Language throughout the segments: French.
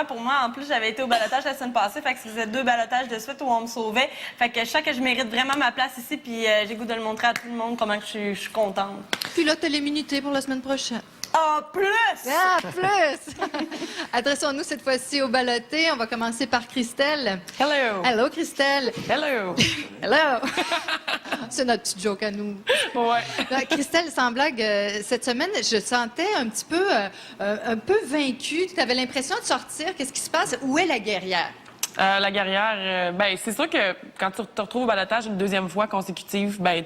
moi. Pour moi, en plus, j'avais été au balotage la semaine passée, fait que ça faisait 2 balotages de suite où on me sauvait. Fait que je sens que je mérite vraiment ma place ici, puis j'ai goût de le montrer à tout le monde comment que je suis contente. Puis là, t'as l'immunité pour la semaine prochaine. Ah, plus! Ah, plus! Adressons-nous cette fois-ci au ballotté. On va commencer par Christelle. Hello. Hello, Christelle. Hello. Hello. C'est notre petite joke à nous. Ouais. Christelle, sans blague, cette semaine, je sentais un petit peu, vaincue. Tu avais l'impression de sortir. Qu'est-ce qui se passe? Où est la guerrière? La guerrière, ben c'est sûr que quand tu te retrouves au balotage une deuxième fois consécutive, ben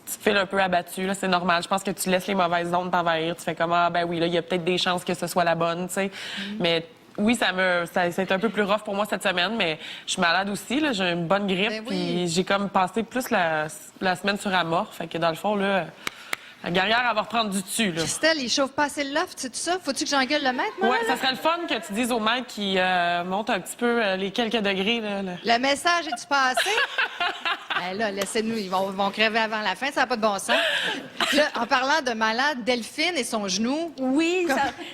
tu te files un peu abattu, là, c'est normal. Je pense que tu laisses les mauvaises ondes t'envahir. Tu fais comme, ah, ben oui, là, il y a peut-être des chances que ce soit la bonne, tu sais. Mais oui, ça a été un peu plus rough pour moi cette semaine, mais je suis malade aussi, là, j'ai une bonne grippe, Ben oui. puis j'ai comme passé plus la semaine sur amorphe. Fait que dans le fond, là, la guerrière, elle va reprendre du dessus, là. Christelle, il chauffe pas assez le loft, c'est tout ça? Faut-tu que j'engueule le maître, moi? Ouais, là? ça serait le fun que tu dises au maître qui monte un petit peu les quelques degrés, là. Le message est-tu passé? Ben là, laissez-nous, ils vont crever avant la fin, ça n'a pas de bon sens. Là, en parlant de malade, Delphine et son genou. Oui,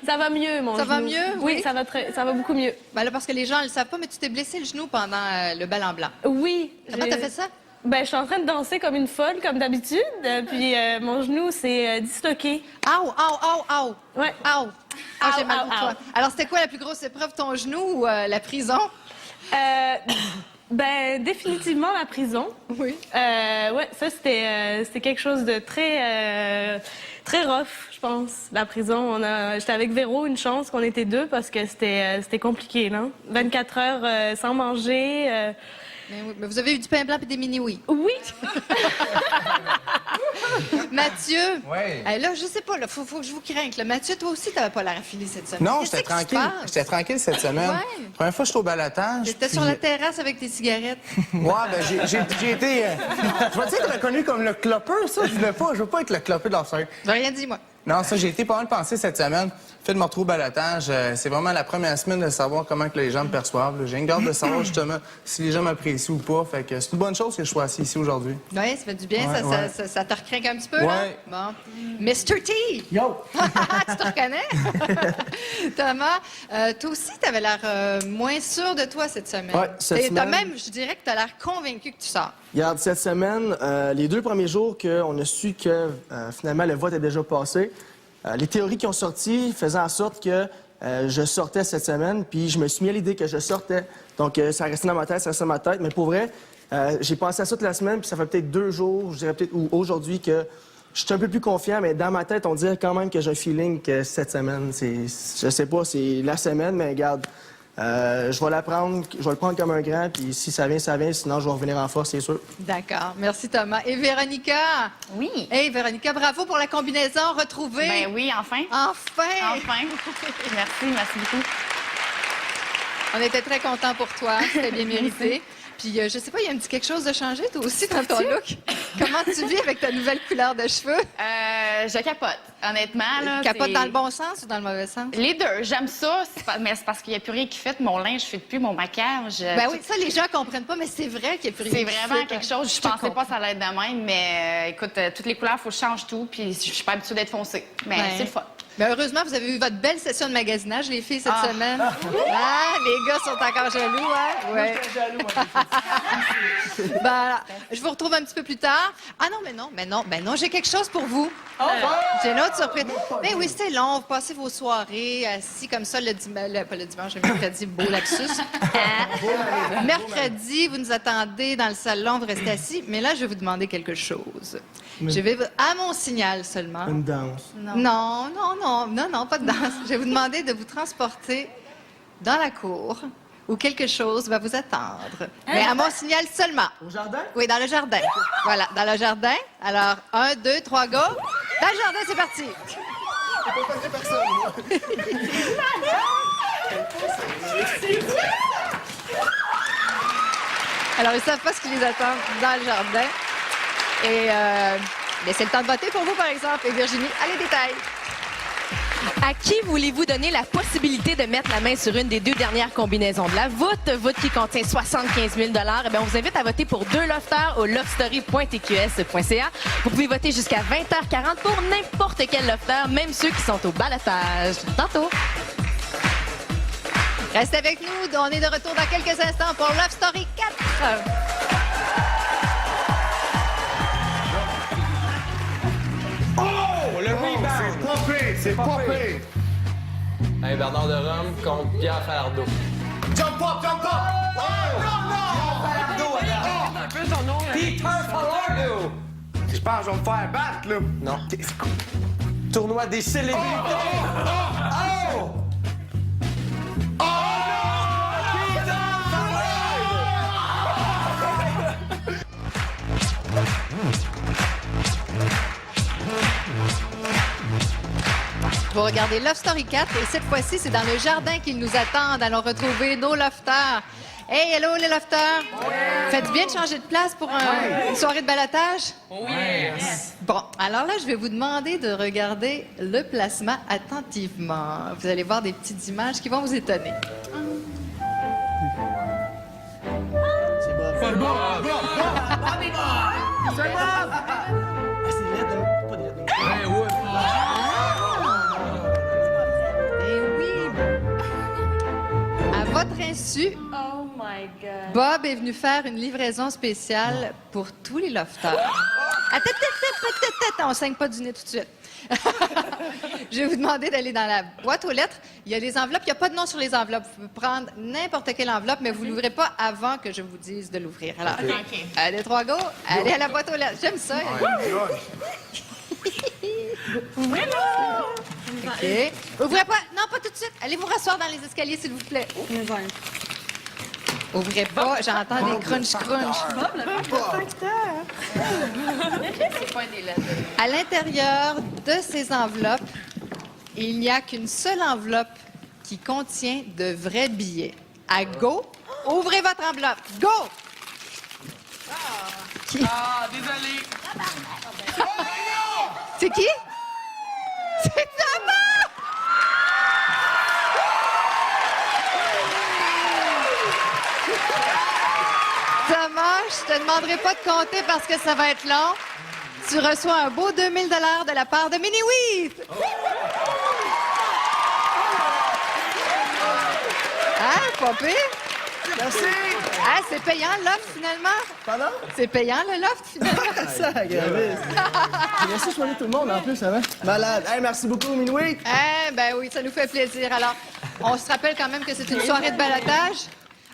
ça va mieux, mon Ça genou. va mieux? Oui, ça va beaucoup mieux. Ben là, parce que les gens ne le savent pas, mais tu t'es blessé le genou pendant le bal en blanc. Oui. Comment t'as fait ça? Ben, je suis en train de danser comme une folle, comme d'habitude, puis mon genou s'est disloqué. Aou, aou, aou, aou. Ouais. Aou. Ah, j'ai Aou, mal aou, pour toi. aou. Alors, c'était quoi la plus grosse épreuve, ton genou ou la prison? Ben, définitivement la prison. Oui. Ouais, ça, c'était quelque chose de très rough, je pense, la prison. J'étais avec Véro, une chance qu'on était deux parce que c'était compliqué, là. 24 heures sans manger. Mais, oui, mais vous avez eu du pain blanc et des mini-oui. Oui. Mathieu. Oui. Là, je sais pas, là, faut que je vous craigne. Là. Mathieu, toi aussi, t'avais pas l'air affilé cette semaine. Non, Qu'est-ce j'étais qui se tranquille. passe? J'étais tranquille cette semaine. Ouais. Première fois que je suis au balotage. J'étais puis- sur la terrasse avec tes cigarettes. Ouais, ben j'ai été. Je vais être reconnu comme le clopper, ça. Je veux pas être le clopper de l'affaire. J'ai rien dit, moi. Non, ça, j'ai été pas mal pensé cette semaine. Fait de me retrouver au balotage, c'est vraiment la première semaine de savoir comment que les gens me perçoivent. là. J'ai une garde de savoir justement si les gens m'apprécient ou pas. Fait que c'est une bonne chose que je sois assis ici aujourd'hui. Oui, ça fait du bien. Ouais, ouais. Ça te recrinque un petit peu, là? Ouais. Bon. Mr. T! Yo! Tu te reconnais? Thomas, toi aussi, tu avais l'air moins sûr de toi cette semaine. Ouais, cette semaine. Même, je dirais que tu as l'air convaincu que tu sors. Regarde, cette semaine, les 2 premiers jours qu'on a su que finalement le vote est déjà passé, les théories qui ont sorti faisaient en sorte que je sortais cette semaine, puis je me suis mis à l'idée que je sortais. Donc, ça restait dans ma tête, ça restait dans ma tête. Mais pour vrai, j'ai pensé à ça toute la semaine, puis ça fait peut-être 2 jours, je dirais peut-être, ou aujourd'hui, que je suis un peu plus confiant, mais dans ma tête, on dirait quand même que j'ai un feeling que cette semaine, je sais pas, c'est la semaine, mais regarde, je vais la prendre, je vais le prendre comme un grand, puis si ça vient, ça vient, sinon je vais revenir en force, c'est sûr. D'accord. Merci, Thomas. Et Véronica? Oui. Hey, Véronica, bravo pour la combinaison retrouvée. Ben oui, enfin. Enfin! Enfin. Merci beaucoup. On était très contents pour toi. C'était bien mérité. Puis, je sais pas, il y a un petit quelque chose de changé, toi aussi, dans ton look. Comment tu vis avec ta nouvelle couleur de cheveux? Je capote, honnêtement. Là, Capote c'est- dans le bon sens ou dans le mauvais sens? Les deux, j'aime ça, mais c'est parce qu'il n'y a plus rien qui fait. Mon linge ne fait plus, mon maquillage. Ben oui, ça, les gens comprennent pas, mais c'est vrai qu'il n'y a plus rien C'est qui vraiment fit. quelque chose. Je te pensais comprends. pas que ça allait être de même, mais écoute, toutes les couleurs, il faut que je change tout, puis je suis pas habituée d'être foncée. Mais Ouais. c'est le fun. Mais heureusement, vous avez eu votre belle session de magasinage, les filles, cette Ah. semaine. Ah, les gars sont encore jaloux, hein? Ouais. Ben, je vous retrouve un petit peu plus tard. Ah non, mais non, j'ai quelque chose pour vous. J'ai une autre surprise. Mais oui, c'est long, vous passez vos soirées assis comme ça pas le dimanche, le mercredi, beau lapsus. Mercredi, vous nous attendez dans le salon, vous restez assis. Mais là, je vais vous demander quelque chose. Je vais, à mon signal seulement. Une danse. Non, pas de danse. Je vais vous demander de vous transporter dans la cour où quelque chose va vous attendre. Mais à mon signal seulement. Au jardin? Oui, dans le jardin. Voilà, dans le jardin. Alors, 1, 2, 3, go. Dans le jardin, c'est parti. Alors, ils savent pas ce qui les attend dans le jardin. Et c'est le temps de voter pour vous, par exemple. Et Virginie, allez, détails. À qui voulez-vous donner la possibilité de mettre la main sur une des 2 dernières combinaisons de la voûte qui contient 75 000 $? Eh bien, on vous invite à voter pour 2 lofters au lovestory.tqs.ca. Vous pouvez voter jusqu'à 20h40 pour n'importe quel lofter, même ceux qui sont au balotage. Tantôt! Reste avec nous. On est de retour dans quelques instants pour Love Story 4. C'est pas pire. Hey, Bernard de Rome contre Pierre Falardeau. Jump up, jump up! Oh, non, non! Un peu son nom. Peter Falardeau! Je pense que je vais me faire battre, là. Non. Tournoi des célébrités. Oh! Oh non! Peter Vous regardez Love Story 4 et cette fois-ci, c'est dans le jardin qu'ils nous attendent. Allons retrouver nos lofters. Hey, hello les lofters! Faites du bien de changer de place pour une soirée de balotage? Oui. Bon, alors là, je vais vous demander de regarder le placement attentivement. Vous allez voir des petites images qui vont vous étonner. C'est Bob. C'est bon! C'est bon! Ah, c'est des lettres de... Pas des lettres de... Eh oui! À votre insu, Oh my God. Bob est venu faire une livraison spéciale pour tous les lofters. Attends, on ne saigne pas du nez tout de suite. Je vais vous demander d'aller dans la boîte aux lettres. Il y a les enveloppes. Il n'y a pas de nom sur les enveloppes. Vous pouvez prendre n'importe quelle enveloppe, mais vous ne l'ouvrez pas avant que je vous dise de l'ouvrir. Alors, allez, 3 go. Allez à la boîte aux lettres. J'aime ça. Ouvrez-la! OK. Ouvrez pas. Non, pas tout de suite. Allez vous rasseoir dans les escaliers, s'il vous plaît. Ouvrez pas. J'entends des crunch-crunch. C'est pas des lettres. À l'intérieur de ces enveloppes, il n'y a qu'une seule enveloppe qui contient de vrais billets. À go, ouvrez votre enveloppe. Go! Ah, désolé. C'est qui? C'est Thomas! Thomas, je te demanderai pas de compter parce que ça va être long. Tu reçois un beau 2000 $ de la part de Mini-Wheat. Hein, pas pire? Merci! Ah, c'est payant, le loft, finalement? Pardon? C'est payant, le loft, finalement? Ça, gravise. J'ai laissé choisir tout le monde, en plus, ça va? Malade. Hey, merci beaucoup, Minoué. Eh ben oui, ça nous fait plaisir. Alors, on se rappelle quand même que c'est une soirée de balotage.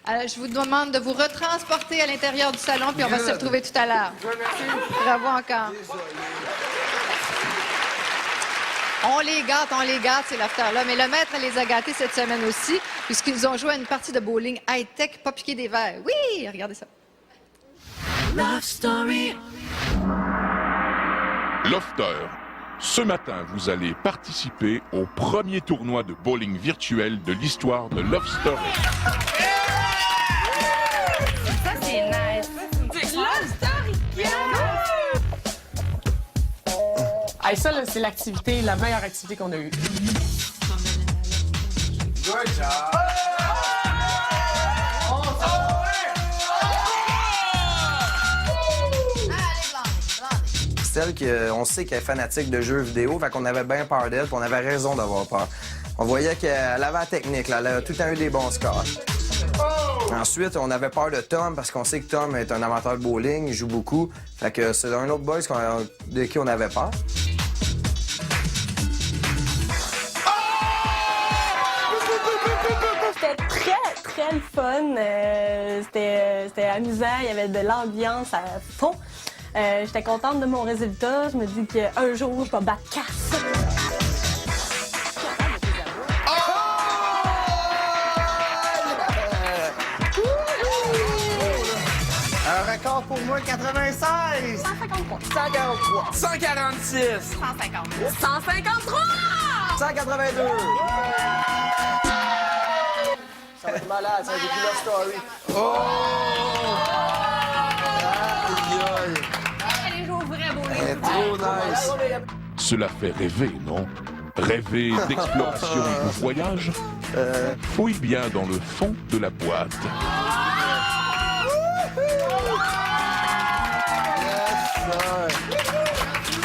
Je vous demande de vous retransporter à l'intérieur du salon, puis on va se retrouver tout à l'heure. Bravo encore. On les gâte, ces lofters-là. Mais le maître les a gâtés cette semaine aussi, puisqu'ils ont joué à une partie de bowling high-tech, pas piquer des verres. Oui, regardez ça. Lofter. Ce matin, vous allez participer au premier tournoi de bowling virtuel de l'histoire de Love Story. Ça, c'est nice. Hey, ça, là, c'est l'activité, la meilleure activité qu'on a eue. Good job! Celle qu'on sait qu'elle est fanatique de jeux vidéo, fait qu'on avait bien peur d'elle, puis on avait raison d'avoir peur. On voyait qu'elle avait la technique, là, elle a tout le temps eu des bons scores. Ensuite, on avait peur de Tom, parce qu'on sait que Tom est un amateur de bowling, il joue beaucoup. Fait que c'est un autre boys de qui on avait peur. C'était très le fun. C'était amusant. Il y avait de l'ambiance à fond. J'étais contente de mon résultat. Je me dis qu'un jour, je vais battre Cass. Un record pour moi, 96! 153. 143! 146! 150. 153! 182! Ça va être malade, ça va être des Love Story. Elle joue au vrai beau Elle est trop nice! Cela fait rêver, non? Rêver d'exploration et de voyage? Fouille bien dans le fond de la boîte.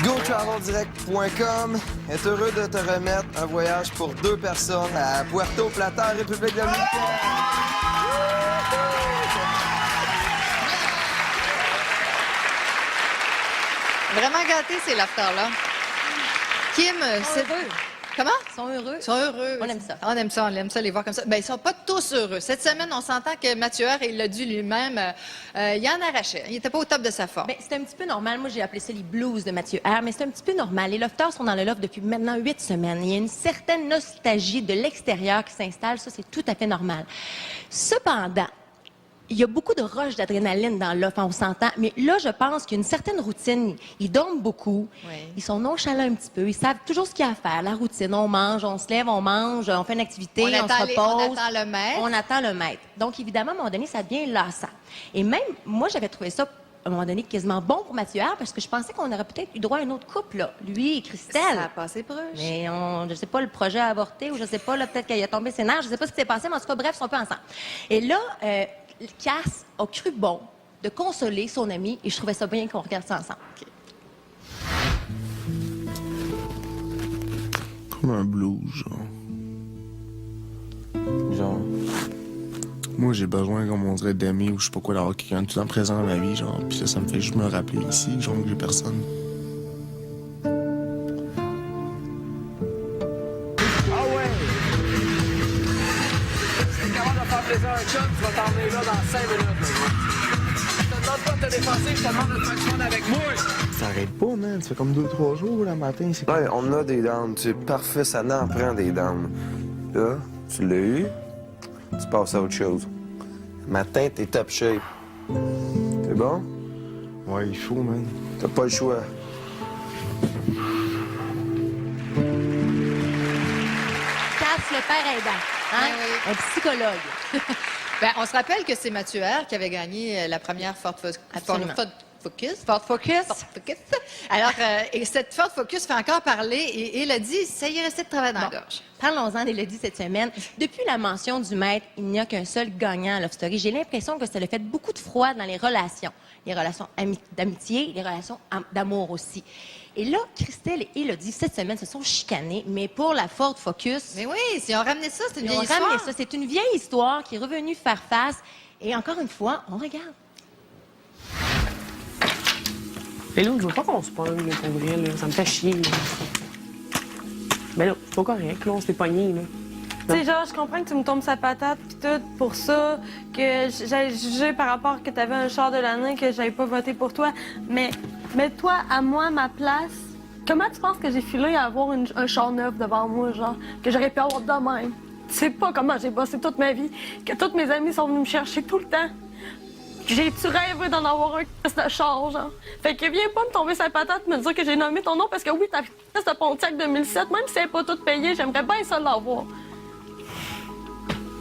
Go TravelDirect.com est heureux de te remettre un voyage pour 2 personnes à Puerto Plata, République dominicaine. Vraiment gâtés, ces lafters-là. Kim, c'est... Comment? Ils sont heureux. Ils sont heureux. On aime ça. On aime ça les voir comme ça. Bien, ils sont pas tous heureux. Cette semaine, on s'entend que Mathieu Hart, il l'a dit lui-même, il en arrachait. Il était pas au top de sa forme. Bien, c'est un petit peu normal. Moi, j'ai appelé ça les blues de Mathieu Hart, mais c'est un petit peu normal. Les lofters sont dans le loft depuis maintenant 8 semaines. Il y a une certaine nostalgie de l'extérieur qui s'installe. Ça, c'est tout à fait normal. Cependant, il y a beaucoup de rush d'adrénaline dans l'offre, on s'entend. Mais là, je pense qu'il y a une certaine routine. Ils dorment beaucoup. Oui. Ils sont nonchalants un petit peu. Ils savent toujours ce qu'il y a à faire. La routine, on mange, on se lève, on mange, on fait une activité, on se repose. On attend le maître. On attend le maître. Donc, évidemment, à un moment donné, ça devient lassant. Et même, moi, j'avais trouvé ça, à un moment donné, quasiment bon pour Mathieu Hart, parce que je pensais qu'on aurait peut-être eu droit à un autre couple, là. Lui et Christelle. Ça a passé proche. Mais je sais pas, le projet a avorté, ou je sais pas, là, peut-être qu'il a tombé ses nerfs, je sais pas ce qui s'est passé, mais en tout cas, bref, ils sont pas ensemble. Et là, Cass a cru bon de consoler son ami, et je trouvais ça bien qu'on regarde ça ensemble. Okay. Comme un blues, genre. Moi, j'ai besoin, comme on dirait, d'aimer ou je sais pas quoi, d'avoir quelqu'un tout le temps présent dans ma vie, genre. Puis ça me fait juste me rappeler ici, genre, que j'ai personne. Ah ouais! Si t'es capable de faire plaisir à un chum, tu vas t'emmener là dans 5 minutes. Je te demande pas de te défoncer, je te demande de faire du fun avec moi. Ça arrête pas, man. Ça fait comme 2-3 jours, le matin. C'est Ouais, on a des downs. C'est parfait, ça n'en prend des downs. Là, tu l'as eu, tu passes à autre chose. Matin, t'es top shape. C'est bon? Ouais, il faut, man. T'as pas le choix. Cass, le père aidant, hein? Ben oui. Un psychologue. Ben, on se rappelle que c'est Mathieu Hart qui avait gagné la première Ford Focus. Ford Focus. Alors, et cette Ford Focus fait encore parler et il a dit, ça y est resté de travail dans la gorge. Parlons-en d'Élodie cette semaine. Depuis la mention du maître, il n'y a qu'un seul gagnant à Love Story. J'ai l'impression que ça a fait beaucoup de froid dans les relations. Les relations d'amitié, les relations d'amour aussi. Et là, Christelle et Élodie, cette semaine, se sont chicanées, mais pour la Ford Focus... Mais oui, si on ramenait ça, c'est une ils vieille ont histoire. ramené ça. C'est une vieille histoire qui est revenue faire face. Et encore une fois, on regarde. Mais là, je veux pas qu'on se pogne, là, pour vrai, là. Ça me fait chier, là. Ben là, c'est pas correct, là. On s'est pognés, là. Tu sais, genre, je comprends que tu me tombes sa patate pis tout pour ça, que j'allais juger par rapport que t'avais un char de l'année, que j'avais pas voté pour toi. Mais mets-toi à moi, ma place. Comment tu penses que j'ai filé à avoir un char neuf devant moi, genre, que j'aurais pu avoir de même? Tu sais pas comment j'ai bossé toute ma vie, que tous mes amis sont venus me chercher tout le temps. J'ai-tu rêvé d'en avoir un de char, genre? Fait que viens pas me tomber sa patate me dire que j'ai nommé ton nom parce que oui, ta pièce de Pontiac 2007, même si elle n'est pas toute payée, j'aimerais bien ça l'avoir.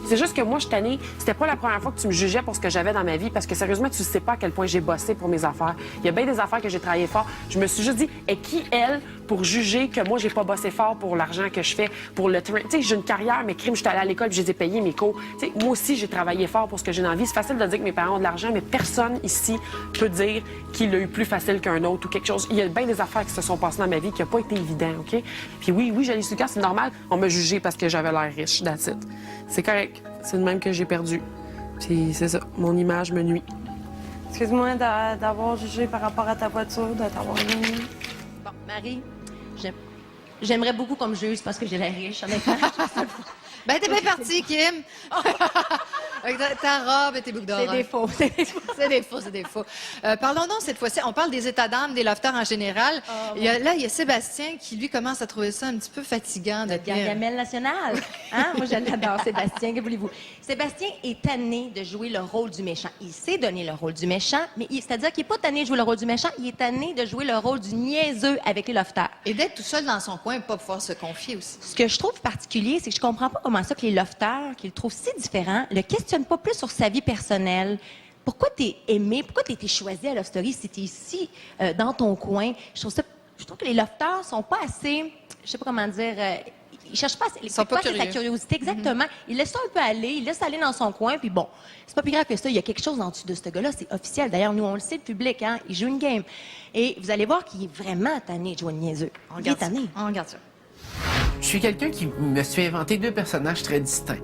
C'est juste que moi, je suis tannée. C'était pas la première fois que tu me jugeais pour ce que j'avais dans ma vie, parce que sérieusement, tu sais pas à quel point j'ai bossé pour mes affaires. Il y a bien des affaires que j'ai travaillé fort. Je me suis juste dit, et qui, elle, pour juger que moi, j'ai pas bossé fort pour l'argent que je fais, pour le train. Tu sais, j'ai une carrière, mes crimes, je suis allée à l'école, puis je les ai payés, mes cours. Tu sais, moi aussi, j'ai travaillé fort pour ce que j'ai dans la vie. C'est facile de dire que mes parents ont de l'argent, mais personne ici peut dire qu'il l'a eu plus facile qu'un autre ou quelque chose. Il y a bien des affaires qui se sont passées dans ma vie qui n'ont pas été évidentes, OK? Puis oui, j'allais sur le cœur, c'est normal. On m'a jugé parce que j'avais l'air riche, that's it. C'est correct. C'est le même que j'ai perdu. Puis c'est ça, mon image me nuit. Excuse-moi d'avoir jugé par rapport à ta voiture, de t'avoir mis. Bon, Marie, j'aimerais beaucoup comme juge parce que j'ai l'air riche, honnêtement. Ben, t'es bien partie, Kim. Avec ta robe et tes boucles d'oreilles. C'est des faux. C'est des faux. Parlons donc cette fois-ci. On parle des états d'âme, des lofters en général. Il y a Sébastien qui, lui, commence à trouver ça un petit peu fatigant. Le Gargamel national. Hein? Moi, je l'adore, Sébastien. Que voulez-vous? Sébastien est tanné de jouer le rôle du méchant. Il sait donner le rôle du méchant, mais c'est-à-dire qu'il n'est pas tanné de jouer le rôle du méchant, il est tanné de jouer le rôle du niaiseux avec les lofters. Et d'être tout seul dans son coin et pas pouvoir se confier aussi. Ce que je trouve particulier, c'est que je comprends pas comment ça que les lofters, qu'ils le trouvent si différent, le questionnent pas plus sur sa vie personnelle. Pourquoi t'es aimé? Pourquoi t'as été choisi à Love Story si t'es ici, dans ton coin? Je trouve que les lofters sont pas assez, je sais pas comment dire, il cherche pas, il sont pique pas pas sa curieux. curiosité, exactement. Il laisse ça un peu aller, il laisse aller dans son coin, puis bon, c'est pas plus grave que ça. Il y a quelque chose en dessous de ce gars-là, c'est officiel. D'ailleurs, nous, on le sait, le public, hein, il joue une game. Et vous allez voir qu'il est vraiment tanné de jouer le niaiseux. Il est tanné. On regarde ça. Je suis quelqu'un qui me suis inventé 2 personnages très distincts.